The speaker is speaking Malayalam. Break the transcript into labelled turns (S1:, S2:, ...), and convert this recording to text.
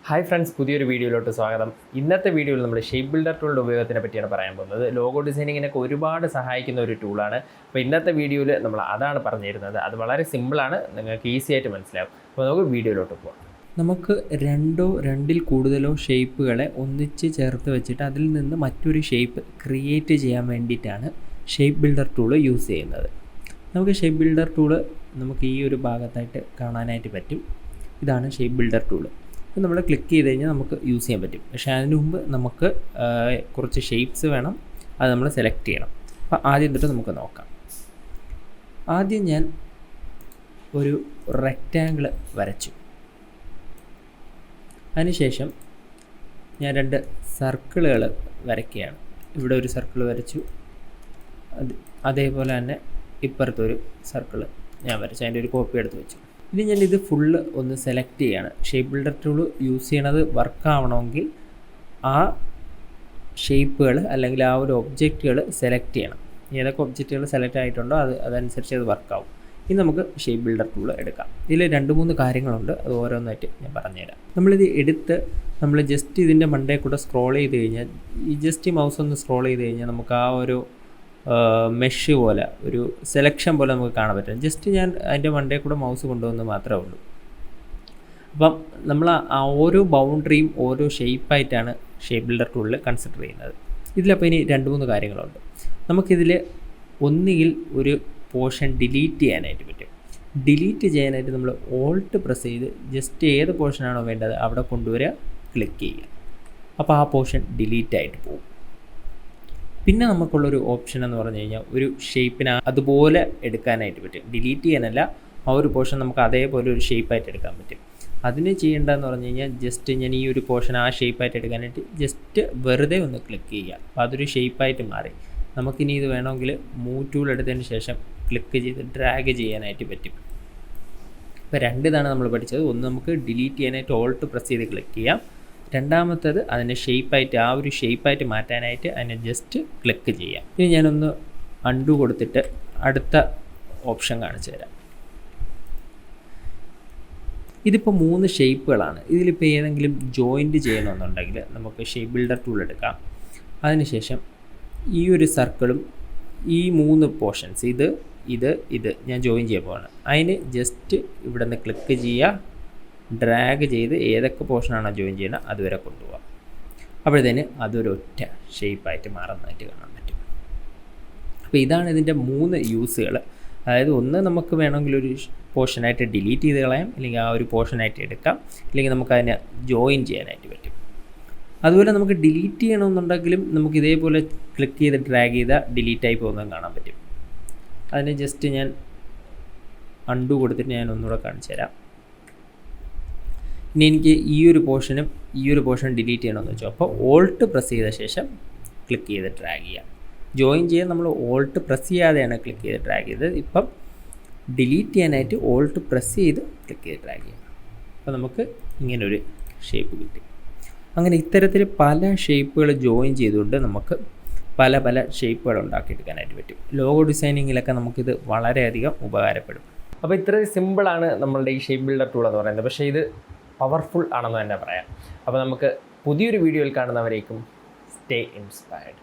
S1: ഹായ് ഫ്രണ്ട്സ്, പുതിയൊരു വീഡിയോയിലോട്ട് സ്വാഗതം. ഇന്നത്തെ വീഡിയോയിൽ നമ്മൾ ഷേപ്പ് ബിൽഡർ ടൂളിൻ്റെ ഉപയോഗത്തിനെ പറ്റിയാണ് പറയാൻ പോകുന്നത്. ലോഗോ ഡിസൈനിങ്ങിനൊക്കെ ഒരുപാട് സഹായിക്കുന്ന ഒരു ടൂളാണ്. അപ്പോൾ ഇന്നത്തെ വീഡിയോയിൽ നമ്മൾ അതാണ് പറഞ്ഞു തരുന്നത്. അത് വളരെ സിമ്പിളാണ്, നിങ്ങൾക്ക് ഈസി ആയിട്ട് മനസ്സിലാവും. അപ്പോൾ നമുക്ക് വീഡിയോയിലോട്ട് പോകാം.
S2: നമുക്ക് രണ്ടിൽ കൂടുതലോ ഷേപ്പുകളെ ഒന്നിച്ച് ചേർത്ത് വെച്ചിട്ട് അതിൽ നിന്ന് മറ്റൊരു ഷേപ്പ് ക്രിയേറ്റ് ചെയ്യാൻ വേണ്ടിയിട്ടാണ് ഷേപ്പ് ബിൽഡർ ടൂള് യൂസ് ചെയ്യുന്നത്. നമുക്ക് ഷേപ്പ് ബിൽഡർ ടൂള് നമുക്ക് ഈ ഒരു ഭാഗത്തായിട്ട് കാണാനായിട്ട് പറ്റും. ഇതാണ് ഷേപ്പ് ബിൽഡർ ടൂള്. അപ്പോൾ നമ്മൾ ക്ലിക്ക് ചെയ്ത് കഴിഞ്ഞാൽ നമുക്ക് യൂസ് ചെയ്യാൻ പറ്റും. പക്ഷേ അതിന് മുമ്പ് നമുക്ക് കുറച്ച് ഷേപ്സ് വേണം, അത് നമ്മൾ സെലക്ട് ചെയ്യണം. അപ്പോൾ ആദ്യം തൊട്ട് നമുക്ക് നോക്കാം. ആദ്യം ഞാൻ ഒരു റെക്റ്റാങ്കിൾ വരച്ചു. അതിനുശേഷം ഞാൻ 2 സർക്കിളുകൾ വരയ്ക്കുകയാണ്. ഇവിടെ ഒരു സർക്കിൾ വരച്ചു, അതേപോലെ തന്നെ ഇപ്പുറത്തൊരു സർക്കിൾ ഞാൻ വരച്ചു. അതിൻ്റെ ഒരു കോപ്പി എടുത്ത് വെച്ചു. ഇനി ഞാൻ ഇത് ഫുള്ള് ഒന്ന് സെലക്ട് ചെയ്യുകയാണ്. ഷേപ്പ് ബിൽഡർ ടൂൾ യൂസ് ചെയ്യണത് വർക്കാവണമെങ്കിൽ ആ ഷേപ്പുകൾ അല്ലെങ്കിൽ ആ ഒരു ഒബ്ജക്റ്റുകൾ സെലക്ട് ചെയ്യണം. ഏതൊക്കെ ഒബ്ജക്റ്റുകൾ സെലക്ട് ആയിട്ടുണ്ടോ അതനുസരിച്ച് അത് വർക്കാവും. ഇനി നമുക്ക് ഷേപ്പ് ബിൽഡർ ടൂൾ എടുക്കാം. ഇതിൽ 2-3 കാര്യങ്ങളുണ്ട്, അത് ഓരോന്നായിട്ട് ഞാൻ പറഞ്ഞുതരാം. നമ്മളിത് എടുത്ത് നമ്മൾ ജസ്റ്റ് ഇതിൻ്റെ മണ്ടേ കൂടെ സ്ക്രോൾ ചെയ്ത് കഴിഞ്ഞാൽ, ഈ ജസ്റ്റ് മൗസ് ഒന്ന് സ്ക്രോൾ ചെയ്ത് കഴിഞ്ഞാൽ നമുക്ക് ആ ഒരു മെഷ് പോലെ ഒരു സെലക്ഷൻ പോലെ നമുക്ക് കാണാൻ പറ്റും. ജസ്റ്റ് ഞാൻ അതിൻ്റെ മണ്ടേ കൂടെ മൗസ് കൊണ്ടുവന്ന് മാത്രമേ ഉള്ളൂ. അപ്പം നമ്മൾ ആ ഓരോ ബൗണ്ടറിയും ഓരോ ഷേപ്പായിട്ടാണ് ഷേപ്പ് ബിൽഡർ ടൂളിൽ കൺസിഡർ ചെയ്യുന്നത്. ഇതിലപ്പോൾ ഇനി 2-3 കാര്യങ്ങളുണ്ട്. നമുക്കിതിൽ ഒന്നുകിൽ ഒരു പോർഷൻ ഡിലീറ്റ് ചെയ്യാനായിട്ട് പറ്റും. ഡിലീറ്റ് ചെയ്യാനായിട്ട് നമ്മൾ ഓൾട്ട് പ്രസ് ചെയ്ത് ജസ്റ്റ് ഏത് പോർഷനാണോ വേണ്ടത് അവിടെ കൊണ്ടുവരിക, ക്ലിക്ക് ചെയ്യുക. അപ്പോൾ ആ പോർഷൻ ഡിലീറ്റ് ആയിട്ട് പോകും. പിന്നെ നമുക്കുള്ളൊരു ഓപ്ഷൻ എന്ന് പറഞ്ഞു കഴിഞ്ഞാൽ ഒരു ഷേപ്പിനെ അതുപോലെ എടുക്കാനായിട്ട് പറ്റും. ഡിലീറ്റ് ചെയ്യാനല്ല, ആ ഒരു പോർഷൻ നമുക്ക് അതേപോലെ ഒരു ഷേപ്പായിട്ട് എടുക്കാൻ പറ്റും. അതിന് ചെയ്യേണ്ടതെന്ന് പറഞ്ഞു കഴിഞ്ഞാൽ ജസ്റ്റ് ഞാൻ ഈ ഒരു പോർഷൻ ആ ഷേപ്പായിട്ട് എടുക്കാനായിട്ട് ജസ്റ്റ് വെറുതെ ഒന്ന് ക്ലിക്ക് ചെയ്യുക. അപ്പോൾ അതൊരു ഷേപ്പായിട്ട് മാറി. നമുക്കിനി ഇത് വേണമെങ്കിൽ മൂവ് ടൂൾ എടുത്തതിന് ശേഷം ക്ലിക്ക് ചെയ്ത് ഡ്രാഗ് ചെയ്യാനായിട്ട് പറ്റും. ഇപ്പോൾ 2 ഇതാണ് നമ്മൾ പഠിച്ചത്. ഒന്ന് നമുക്ക് ഡിലീറ്റ് ചെയ്യാനായിട്ട് ഓൾട്ട് പ്രസ് ചെയ്ത് ക്ലിക്ക് ചെയ്യാം. രണ്ടാമത്തേത് അതിൻ്റെ ഷേപ്പായിട്ട് ആ ഒരു ഷേപ്പായിട്ട് മാറ്റാനായിട്ട് അതിനെ ജസ്റ്റ് ക്ലിക്ക് ചെയ്യാം. ഇനി ഞാനൊന്ന് അൺഡു കൊടുത്തിട്ട് അടുത്ത ഓപ്ഷൻ കാണിച്ചു തരാം. ഇതിപ്പോൾ 3 ഷേപ്പുകളാണ്. ഇതിലിപ്പോൾ ഏതെങ്കിലും ജോയിൻറ്റ് ചെയ്യണമെന്നുണ്ടെങ്കിൽ നമുക്ക് ഷേപ്പ് ബിൽഡർ ടൂൾ എടുക്കാം. അതിനുശേഷം ഈ ഒരു സർക്കിളും ഈ 3 പോർഷൻസ് ഇത് ഞാൻ ജോയിൻ ചെയ്യാൻ പോവാണ്. അതിന് ജസ്റ്റ് ഇവിടെ നിന്ന് ക്ലിക്ക് ചെയ്യുക, ഡ്രാഗ് ചെയ്ത് ഏതൊക്കെ പോർഷനാണോ ജോയിൻ ചെയ്യുന്നത് അതുവരെ കൊണ്ടുപോകാം. അപ്പോഴത്തേന് അതൊരൊറ്റ ഷേപ്പായിട്ട് മാറുന്നതായിട്ട് കാണാൻ പറ്റും. അപ്പോൾ ഇതാണ് ഇതിൻ്റെ 3 യൂസുകൾ. അതായത് ഒന്ന് നമുക്ക് വേണമെങ്കിൽ ഒരു പോർഷനായിട്ട് ഡിലീറ്റ് ചെയ്ത് കളയാം, അല്ലെങ്കിൽ ആ ഒരു പോർഷനായിട്ട് എടുക്കാം, അല്ലെങ്കിൽ നമുക്ക് അതിനെ ജോയിൻ ചെയ്യാനായിട്ട് പറ്റും. അതുപോലെ നമുക്ക് ഡിലീറ്റ് ചെയ്യണമെന്നുണ്ടെങ്കിലും നമുക്ക് ഇതേപോലെ ക്ലിക്ക് ചെയ്ത് ഡ്രാഗ് ചെയ്താൽ ഡിലീറ്റായി പോകുന്നത് കാണാൻ പറ്റും. അതിന് ജസ്റ്റ് ഞാൻ അൺഡു കൊടുത്തിട്ട് ഞാൻ ഒന്നുകൂടെ കാണിച്ചു തരാം. ഇനി എനിക്ക് ഈ ഒരു പോർഷനും ഡിലീറ്റ് ചെയ്യണമെന്ന് വെച്ചു. അപ്പോൾ ഓൾട്ട് പ്രസ് ചെയ്ത ശേഷം ക്ലിക്ക് ചെയ്ത് ഡ്രാഗ് ചെയ്യാം. ജോയിൻ ചെയ്യാൻ നമ്മൾ ഓൾട്ട് പ്രസ് ചെയ്യാതെയാണ് ക്ലിക്ക് ചെയ്ത് ഡ്രാഗ് ചെയ്തത്. ഇപ്പം ഡിലീറ്റ് ചെയ്യാനായിട്ട് ഓൾട്ട് പ്രസ് ചെയ്ത് ക്ലിക്ക് ചെയ്ത് ഡ്രാഗ് ചെയ്യാം. അപ്പോൾ നമുക്ക് ഇങ്ങനൊരു ഷേപ്പ് കിട്ടി. അങ്ങനെ ഇത്തരത്തിൽ പല ഷേപ്പുകൾ ജോയിൻ ചെയ്തുകൊണ്ട് നമുക്ക് പല ഷേപ്പുകൾ ഉണ്ടാക്കിയെടുക്കാനായിട്ട് പറ്റും. ലോഗോ ഡിസൈനിങ്ങിലൊക്കെ നമുക്കിത് വളരെയധികം ഉപകാരപ്പെടും.
S1: അപ്പോൾ ഇത്രയും സിമ്പിളാണ് നമ്മളുടെ ഈ ഷേപ്പ് ബിൽഡർ ടൂൾ എന്ന് പറയുന്നത്. പക്ഷേ ഇത് പവർഫുൾ ആണെന്ന് തന്നെ പറയാം. അപ്പോൾ നമുക്ക് പുതിയൊരു വീഡിയോയിൽ കാണുന്നവരേക്കും സ്റ്റേ ഇൻസ്പയർഡ്.